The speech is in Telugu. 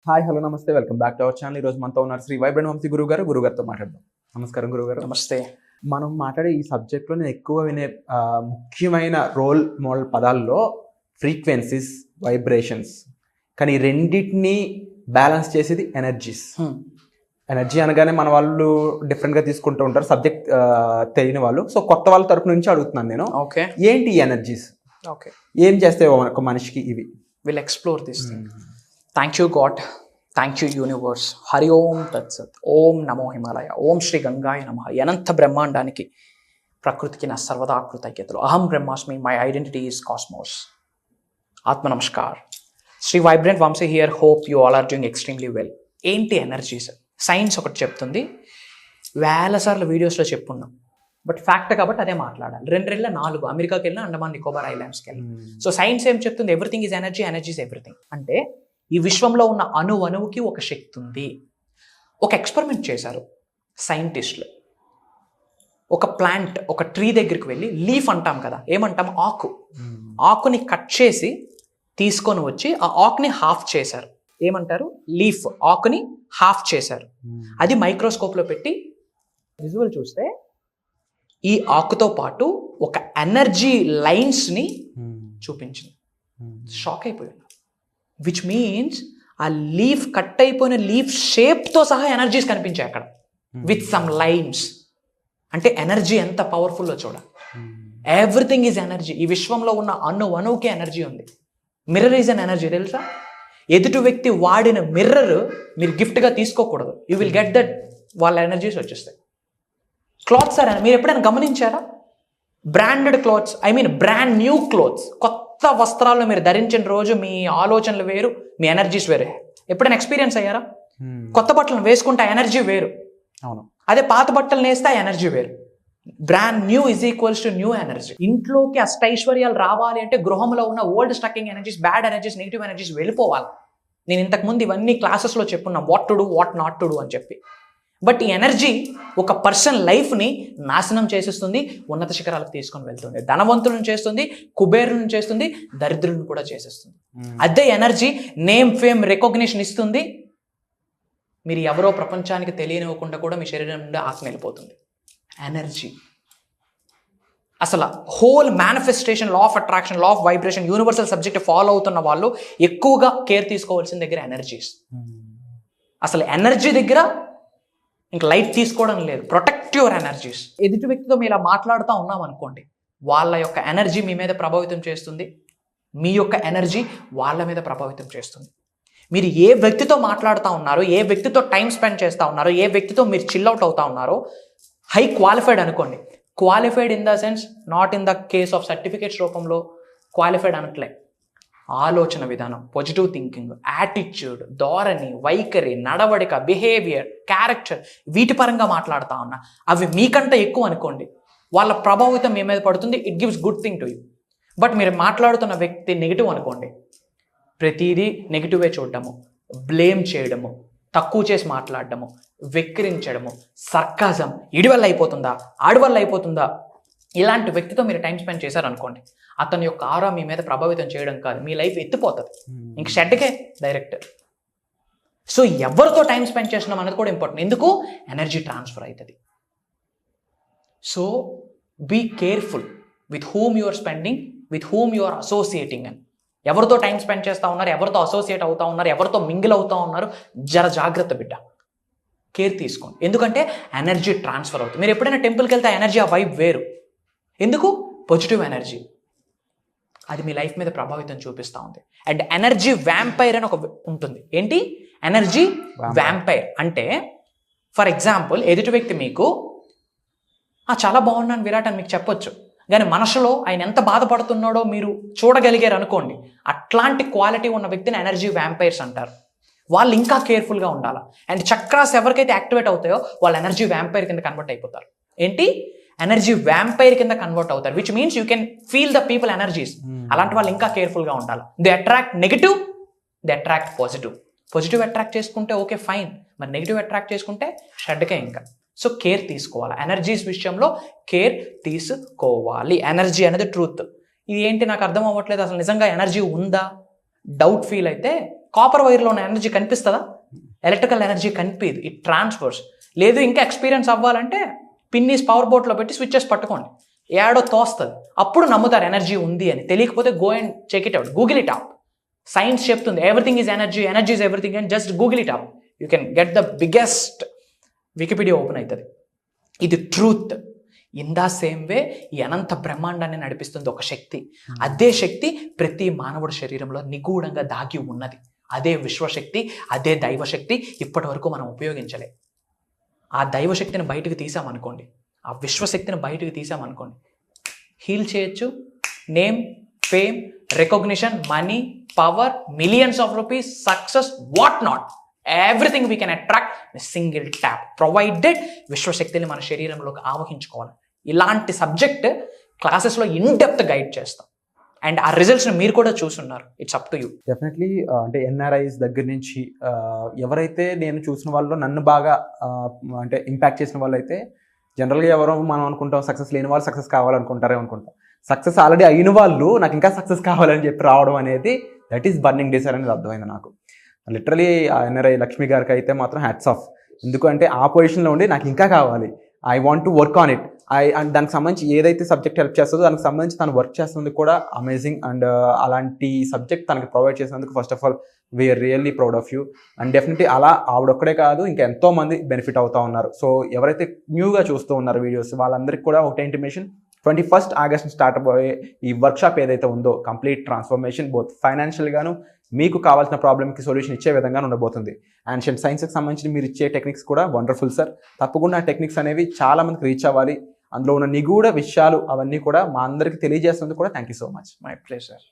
హాయ్ హలో నమస్తే welcome back to our channel. ఈరోజు మనతో ఉన్నారు శ్రీ వైబ్రెంట్ వంశీ గురుగారితో మాట్లాడదాం. నమస్కారం గురుగారు. నమస్తే. మనం మాట్లాడే ఈ సబ్జెక్ట్లో నేను ఎక్కువ వినే ముఖ్యమైన రోల్ మోడల్ పదాల్లో ఫ్రీక్వెన్సీస్, వైబ్రేషన్స్, కానీ రెండింటినీ బ్యాలెన్స్ చేసేది ఎనర్జీస్. ఎనర్జీ అనగానే మన వాళ్ళు డిఫరెంట్గా తీసుకుంటూ ఉంటారు, సబ్జెక్ట్ తెలియని వాళ్ళు. సో కొత్త వాళ్ళ తరపు నుంచి అడుగుతున్నాను నేను, ఓకే, ఏంటి ఈ ఎనర్జీస్, ఓకే, ఏం చేస్తే ఒక మనిషికి ఇవి? Will explore this thing. Thank you God, thank you universe. Hari Om తత్సత్. ఓం నమో హిమాలయ. ఓం శ్రీ గంగాయ నమ. అనంత బ్రహ్మాండానికి, ప్రకృతికి నా సర్వదా కృతజ్ఞతలు. అహం బ్రహ్మాస్మి, మై ఐడెంటిటీ ఈస్ కాస్మోస్. ఆత్మ నమస్కార్. Shri vibrant Vamshi here. Hope you all are doing extremely well. ఏంటి ఎనర్జీస్? సైన్స్ ఒకటి చెప్తుంది, వేల సార్లు వీడియోస్లో చెప్పున్నాం, బట్ ఫ్యాక్ట్ కాబట్టి అదే మాట్లాడాలి. 4 అమెరికాకి వెళ్ళినా, అండమాన్ నికోబార్ ఐలాండ్స్కి వెళ్ళిన. సో సైన్స్ ఏం చెప్తుంది? Everything is energy, energy is everything. అంటే ఈ విశ్వంలో ఉన్న అణువుకి ఒక శక్తి ఉంది. ఒక ఎక్స్పెరిమెంట్ చేశారు సైంటిస్టులు. ఒక ప్లాంట్, ఒక ట్రీ దగ్గరికి వెళ్ళి, లీఫ్ అంటాం కదా, ఏమంటాం? ఆకుని కట్ చేసి తీసుకొని వచ్చి ఆ ఆకుని హాఫ్ చేశారు. ఏమంటారు? లీఫ్. ఆకుని హాఫ్ చేశారు. అది మైక్రోస్కోప్లో పెట్టి విజువల్ చూస్తే ఈ ఆకుతో పాటు ఒక ఎనర్జీ లైన్స్ని చూపించింది. షాక్ అయిపోయింది. విచ్ మీన్స్ ఆ లీఫ్, కట్ అయిపోయిన లీఫ్ షేప్తో సహా ఎనర్జీస్ కనిపించాయి అక్కడ, విత్ సమ్ లైన్స్. అంటే ఎనర్జీ ఎంత పవర్ఫుల్లో చూడ. Everything is energy. ఈ విశ్వంలో ఉన్న అణువుకి ఎనర్జీ ఉంది. మిర్రర్ ఈజ్ అన్ ఎనర్జీ, తెలుసా? ఎదుటి వ్యక్తి వాడిన మిర్రర్ మీరు గిఫ్ట్గా తీసుకోకూడదు. యూ విల్ గెట్ దట్, వాళ్ళ ఎనర్జీస్ వచ్చేస్తాయి. క్లాత్స్ సార్, మీరు ఎప్పుడైనా గమనించారా? Branded clothes, I mean brand new clothes, కొత్త వస్త్రాలను మీరు ధరించిన రోజు మీ ఆలోచనలు వేరు, మీ ఎనర్జీస్ వేరే. ఎప్పుడైనా ఎక్స్పీరియన్స్ అయ్యారా? కొత్త బట్టలను వేసుకుంటే ఎనర్జీ వేరు. అవును. అదే పాత బట్టలు వేస్తే ఎనర్జీ వేరు. Brand new is equals to new energy. ఇంట్లోకి అష్టైశ్వర్యాలు రావాలి అంటే గృహంలో ఉన్న old stucking energies, bad energies, negative energies వెళ్ళిపోవాలి. నేను ఇంతకుముందు ఇవన్నీ క్లాసెస్లో చెప్పున్నా, what to do, what not to do అని చెప్పి. బట్ ఈ ఎనర్జీ ఒక పర్సన్ లైఫ్ని నాశనం చేసేస్తుంది, ఉన్నత శిఖరాలకు తీసుకొని వెళ్తుంది. ధనవంతులను చేస్తుంది, కుబేరులను చేస్తుంది, దరిద్రులను కూడా చేసేస్తుంది. అదే ఎనర్జీ నేమ్, ఫేమ్, రికగ్నిషన్ ఇస్తుంది. మీరు ఎవరో ప్రపంచానికి తెలియనివ్వకుండా కూడా మీ శరీరం నుండి ఆత్మ వెళ్ళిపోతుంది. ఎనర్జీ అసలు whole manifestation, law of attraction, law of vibration, universal subject follow అవుతున్న వాళ్ళు ఎక్కువగా కేర్ తీసుకోవాల్సిన దగ్గర ఎనర్జీస్. అసలు ఎనర్జీ దగ్గర ఇంకా లైట్ తీసుకోవడం లేదు. Protect your energies. ఎదుటి వ్యక్తితో మీరు ఇలా మాట్లాడుతూ ఉన్నాం అనుకోండి, వాళ్ళ యొక్క ఎనర్జీ మీ మీద ప్రభావితం చేస్తుంది, మీ యొక్క ఎనర్జీ వాళ్ళ మీద ప్రభావితం చేస్తుంది. మీరు ఏ వ్యక్తితో మాట్లాడుతూ ఉన్నారో, ఏ వ్యక్తితో టైం స్పెండ్ చేస్తూ ఉన్నారో, ఏ వ్యక్తితో మీరు చిల్ అవుట్ అవుతా ఉన్నారో, హై క్వాలిఫైడ్ అనుకోండి. Qualified in the sense, not in the case of certificates రూపంలో క్వాలిఫైడ్ అనట్లే. ఆలోచన విధానం, పాజిటివ్ థింకింగ్, యాటిట్యూడ్, ధోరణి, వైఖరి, నడవడిక, బిహేవియర్, క్యారెక్టర్, వీటి పరంగా మాట్లాడుతూ ఉన్నా, అవి మీకంటే ఎక్కువ అనుకోండి, వాళ్ళ ప్రభావితం మీ మీద పడుతుంది. It gives good thing to you. But మీరు మాట్లాడుతున్న వ్యక్తి నెగిటివ్ అనుకోండి, ప్రతిదీ నెగిటివే చూడడము, బ్లేమ్ చేయడము, తక్కువ చేసి మాట్లాడడము, వెక్కిరించడము, సర్కాజం, ఇడి వల్ల అయిపోతుందా, ఆడి వల్ల అయిపోతుందా, ఇలాంటి వ్యక్తితో మీరు టైం స్పెండ్ చేశారనుకోండి, అతని యొక్క ఆరా మీ మీద ప్రభావితం చేయడం కాదు, మీ లైఫ్ ఎత్తిపోతుంది. ఇంక షెడ్కే డైరెక్ట్. సో ఎవరితో టైం స్పెండ్ చేస్తున్నాం అనేది కూడా ఇంపార్టెంట్. ఎందుకు? ఎనర్జీ ట్రాన్స్ఫర్ అవుతుంది. So be careful with whom you are spending, with whom you are associating అని. ఎవరితో టైం స్పెండ్ చేస్తూ ఉన్నారు, ఎవరితో అసోసియేట్ అవుతా ఉన్నారు, ఎవరితో మింగిల్ అవుతూ ఉన్నారు, జర జాగ్రత్త బిడ్డ. కేర్ తీసుకోండి. ఎందుకంటే ఎనర్జీ ట్రాన్స్ఫర్ అవుతుంది. మీరు ఎప్పుడైనా టెంపుల్కి వెళ్తే ఆ ఎనర్జీ, ఆ వైబ్ వేరు. ఎందుకు? Positive energy. అది మీ లైఫ్ మీద ప్రభావితం చూపిస్తూ ఉంది. అండ్ ఎనర్జీ వ్యాంపైర్ అని ఒక ఉంటుంది. ఏంటి? ఎనర్జీ వ్యాంపైర్ అంటే, ఫర్ ఎగ్జాంపుల్, ఎదుటి వ్యక్తి మీకు చాలా బాగున్నాను విరాట్ అని మీకు చెప్పొచ్చు, కానీ మనసులో ఆయన ఎంత బాధపడుతున్నాడో మీరు చూడగలిగారు అనుకోండి. అట్లాంటి క్వాలిటీ ఉన్న వ్యక్తిని ఎనర్జీ వ్యాంపైర్స్ అంటారు. వాళ్ళు ఇంకా కేర్ఫుల్గా ఉండాలి. అండ్ చక్రాస్ ఎవరికైతే యాక్టివేట్ అవుతాయో వాళ్ళు ఎనర్జీ వ్యాంపైర్ కింద కన్వర్ట్ అయిపోతారు. ఏంటి? ఎనర్జీ వ్యాంపైర్ కింద కన్వర్ట్ అవుతారు. Which means you can feel the people energies. అలాంటి వాళ్ళు ఇంకా కేర్ఫుల్గా ఉండాలి. They attract negative, they attract positive. Positive attract చేసుకుంటే ఓకే ఫైన్, మరి నెగిటివ్ అట్రాక్ట్ చేసుకుంటే షెడ్కే ఇంకా. సో కేర్ తీసుకోవాలి. ఎనర్జీస్ విషయంలో కేర్ తీసుకోవాలి. ఎనర్జీ అనేది ట్రూత్. ఇది ఏంటి నాకు అర్థం అవ్వట్లేదు, అసలు నిజంగా ఎనర్జీ ఉందా? డౌట్ ఫీల్ అయితే కాపర్ వైర్లో ఉన్న ఎనర్జీ కనిపిస్తుందా? ఎలక్ట్రికల్ ఎనర్జీ కనిపించదు, ఇట్ ట్రాన్స్ఫర్స్. లేదు ఇంకా ఎక్స్పీరియన్స్ అవ్వాలంటే పిన్నీస్ పవర్ బోట్లో పెట్టి స్విచ్చెస్ పట్టుకోండి, ఏడో తోస్తుంది, అప్పుడు నమ్ముతారు ఎనర్జీ ఉంది అని. తెలియకపోతే go and check it out, Google it up. Science చెప్తుంది everything is energy, energy is everything, and just Google it up. You can get the biggest Wikipedia open అవుతుంది. ఇది truth. In the same way ఈ అనంత బ్రహ్మాండాన్ని నడిపిస్తుంది ఒక శక్తి. అదే శక్తి ప్రతి మానవుడి శరీరంలో నిగూఢంగా దాగి ఉన్నది. అదే విశ్వశక్తి, అదే దైవశక్తి. ఇప్పటి వరకు మనం ఉపయోగించలే. ఆ దైవశక్తిని బయటకు తీసామనుకోండి, ఆ విశ్వశక్తిని బయటకు తీసామనుకోండి, హీల్ చేయొచ్చు. Name, fame, recognition, money, power, millions of rupees, success, what not, everything we can attract single tap, provided విశ్వశక్తిని మన శరీరంలోకి ఆవహించుకోవాలి. ఇలాంటి సబ్జెక్ట్ క్లాసెస్లో ఇన్ డెప్త్ గైడ్ చేస్తాం. అండ్ ఆ రిజల్ట్స్ని మీరు కూడా చూసున్నారు. It's up to you. Definitely అంటే ఎన్ఆర్ఐస్ దగ్గర నుంచి ఎవరైతే నేను చూసిన వాళ్ళు నన్ను బాగా అంటే ఇంపాక్ట్ చేసిన వాళ్ళు అయితే జనరల్గా ఎవరో మనం అనుకుంటాం సక్సెస్ లేని వాళ్ళు సక్సెస్ కావాలనుకుంటారే అనుకుంటాం. సక్సెస్ ఆల్రెడీ అయిన వాళ్ళు నాకు ఇంకా సక్సెస్ కావాలని చెప్పి రావడం అనేది దట్ ఈస్ బర్నింగ్ డిజైర్ అనేది అర్థమైంది నాకు. లిటరలీ ఆ ఎన్ఆర్ఐ లక్ష్మి గారికి అయితే మాత్రం హ్యాట్స్ ఆఫ్. ఎందుకంటే ఆ పొజిషన్లో ఉండి నాకు ఇంకా కావాలి, I want to work on it. And దానికి సంబంధించి ఏదైతే సబ్జెక్ట్ హెల్ప్ చేస్తుందో దానికి సంబంధించి తను వర్క్ చేస్తుంది కూడా అమేజింగ్. అండ్ అలాంటి సబ్జెక్ట్ తనకి ప్రొవైడ్ చేసినందుకు first of all we are really proud of you. And definitely అలా ఆవిడొక్కడే కాదు, ఇంకా ఎంతో మంది బెనిఫిట్ అవుతూ ఉన్నారు. సో ఎవరైతే న్యూగా చూస్తూ ఉన్నారు వీడియోస్ వాళ్ళందరికీ కూడా ఒకటే ఇంటిమేషన్, 21st August స్టార్ట్ అయ్యే ఈ వర్క్షాప్ ఏదైతే ఉందో కంప్లీట్ ట్రాన్స్ఫర్మేషన్ బోత్ ఫైనాన్షియల్గాను మీకు కావాల్సిన ప్రాబ్లమ్కి సొల్యూషన్ ఇచ్చే విధంగా ఉండబోతుంది. యాన్షియంట్ సైన్స్కి సంబంధించి మీరు ఇచ్చే టెక్నిక్స్ కూడా వండర్ఫుల్ సార్. తప్పకుండా ఆ టెక్నిక్స్ అనేవి చాలా మందికి రీచ్ అవ్వాలి. అందులో ఉన్న నిగూఢ విషయాలు అవన్నీ కూడా మా అందరికి తెలియజేస్తుంది కూడా. Thank you so much. My pleasure.